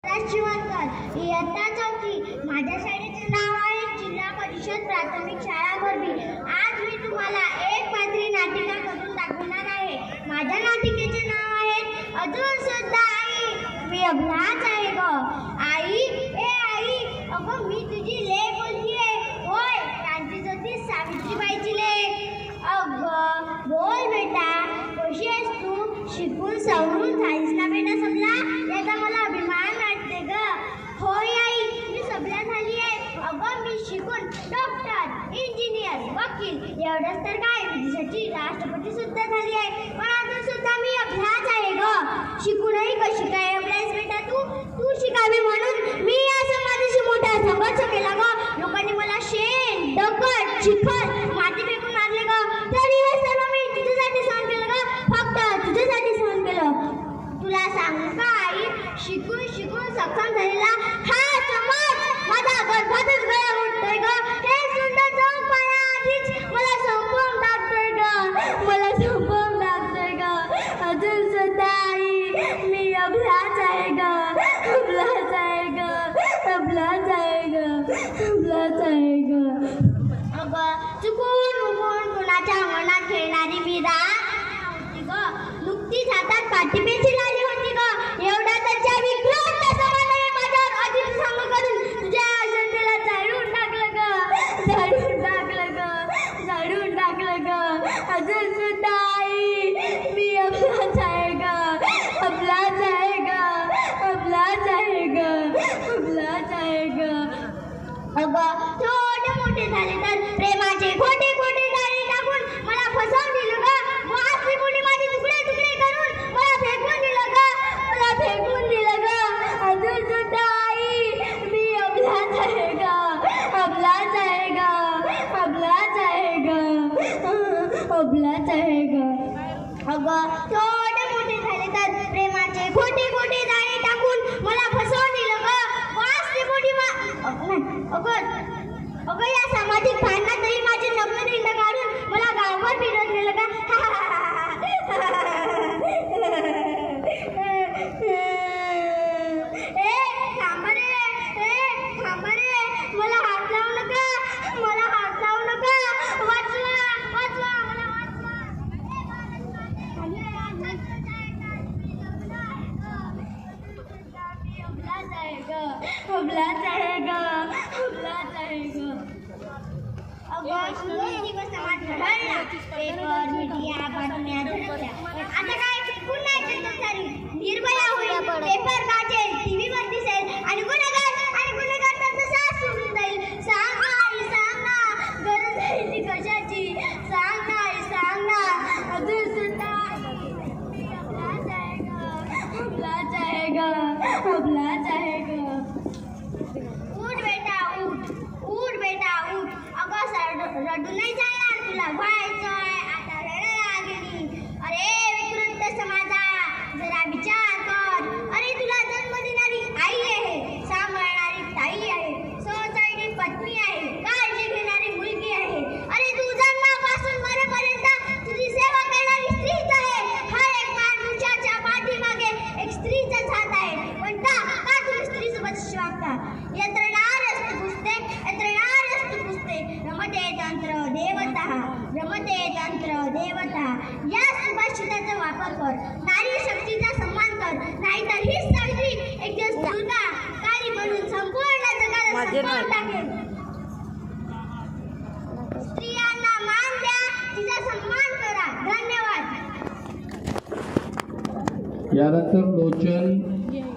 शिवणकर इयत्ता चौथी. माझ्या शाळेचे नाव आहे जिल्हा परिषद प्राथमिक शाळा मोरबी. आज मी तुम्हाला एक पात्री नाटिका करून दाखवणार आहे. माझ्या नाटिकेचे नाव आहे अजून सुद्धा आई. मी अभ्यास आहे ग. आई ए आई, अगं मी तुझी लेक बोलतीये. होय, क्रांती ज्योती सावित्रीबाईची लेक. अगं बोल बेटा, कशी आहेस तू? शिकून सवरून झालीस ना बेटा सबला? याचा मला अभिमान वाटते ग. होय आई, मी सबला झाली आहे. अगं मी शिकून डॉक्टर, इंजिनियर, वकील एवढंच तर काय, देशाची राष्ट्रपती सुद्धा झाली आहे. पण अजून सुद्धा मी अभ्यास आहे ग. शिकूनही कशी काय अभ्यास बेटा तू शिकावी म्हणून मी या समाजाशी मोठा संघर्ष केला ग. लोकांनी मला शेण, दगड, चिखल, माती फेकून मारले ग. तरी हे सर्व मी तुझ्यासाठी सहन केलं ग. फक्त तुझ्यासाठी सहन केलं. तुला सांगू का आई, शिकून सक्षम झालेला हा समाज माझा गर्भातच गळा उठतोय ग. हे सुंदर जाऊन पायाआधीच मला संपवून टाकतोय ग. मला संपवून टाकतोय ग. अजून सुद्धा आई मी अभ्यास आहे ग. अभ्यास आहे ग. अभ्यास आहे ग. अभ्यास आहे ग. अगं चुकून उगून कुणाच्या मनात खेळणारी मी होती ग. नुकतीच हातात पाटी पेन्सिल आली होती ग. एवढा त्याच्या विकृत समाजाने माझ्यावर अधिक सांग करून तुझ्या अजंतेला झाडून टाकलं ग. झाडून टाकलं ग. झाडून टाकलं ग. अजून सुद्धा आई मी अभ्यास आहे ग. अभ्यास आहे ग. अभ्यास आहे ग. अभ्यास आहे ग. अगं छोटे मोठे झाले तर प्रेमाचे खोटे खोटे जाळे टाकून मला फसवून दिलं ग. वाचली मुली माझे तुकडे तुकडे करून मला फेकून दिलं ग. मला फेकून दिलं ग. अजून सुद्धा आई मी अभ्यास आहे ग. अभ्यास आहे ग. अभ्यास आहे ग. अभ्यास आहे ग. अगं छोटे मोठे झाले तर प्रेमाचे खोटे खोटे जाळे टाकून मला फसवून दिलं ग. वाचली मुली अगं या सामाजिक भांडणात तरी माझे नग्न धिंड काढून मला गावभर फिरत नेलं का. थांबा रे, मला हात लावू नका. मला हात लावू नका. वाचवा वाचवा, मला वाचवा. अभ्यास आहे ग. अभ्यास आहे ग. अभ्यास आहे ग. अगं दिवस समाज घडला. पेपर, मीडिया, बातम्या झळकल्या. आता काय पुन्हा एकदा झाली. निर्भया होईल, पेपर गाजेल, टीव्हीवर दिसेल आणि गुन्हेगार तसा सोडून जाईल. सांग ना आई, सांग ना, गरज आहे ती कशाची? सांग ना आई, सांग ना. अजून सुद्धा अभ्यास आहे ग. अभ्यास आहे ग. अभ्यास आहे ग. उठ बेटा उठ. उठ बेटा उठ. अगं रडू नाही जाणार, तुला व्हायचंय आता रडायला गेली. अरे विकृत समाजा, जरा विचार कर. अरे तुला जन्म देणारी आई आहे, सांभाळणारी ताई आहे, सोसायटी पत्नी आहे, काळजी घेणारी मुलगी आहे. अरे तू जन्मापासून मरेपर्यंत तुझी सेवा करणारी स्त्रीच आहे. हर एक माणसाच्या पाठीमागे एक स्त्रीचाच हात आहे. पण का तुम्ही स्त्रीसोबत वागता? यंत्रणारस्तु पुस्ते, यंत्रणारस्तु पुस्ते. रमते तंत्र देवता, रमते तंत्र देवता. या सुभाषिताचा वापर कर. नारी शक्तीचा सन्मान कर. नाहीतर हीच सावित्री एक दिवस दुर्गा काली बनून संपूर्ण जगाला संपवून टाकेल. स्त्रियांना मान द्या, तिचा सन्मान करा. धन्यवाद. यानंतर लोचन